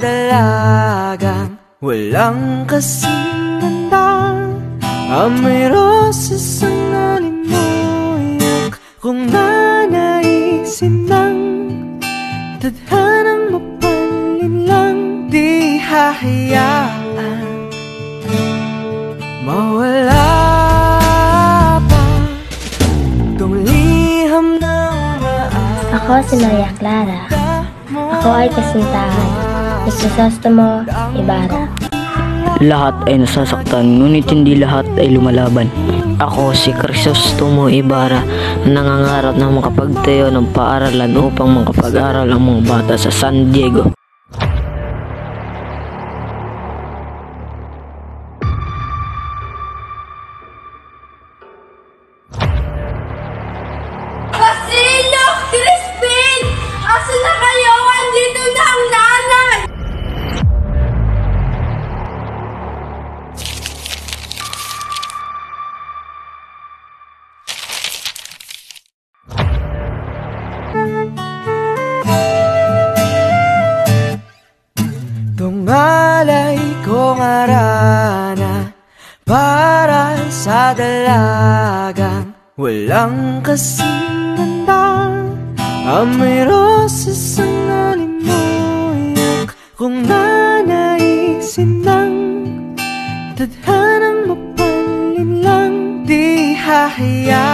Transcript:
dalagang walang kasing ganda. Amoy rosas ang alimoyak kung nanaisin ng tadhanang mapalin lang. Di hahayaan mawala pa itong liham ng maaaring. Ako si Maria Clara. Ako ay kasintahan ni Crisostomo Ibarra. Lahat ay nasasaktan, ngunit hindi lahat ay lumalaban. Ako si Crisostomo Ibarra na nangangarap na makapagtayo ng paaralan upang makapag-aral ang mga bata sa San Diego. Basilio! Crispin! Asa na kayo? Andito na ang nanay! Tungalay kong arana para sa dalagang walang kasing ganda. Amoy rosas ang alimoyak kung nanaisin ng tadhanang mapalin lang. Di hahayaan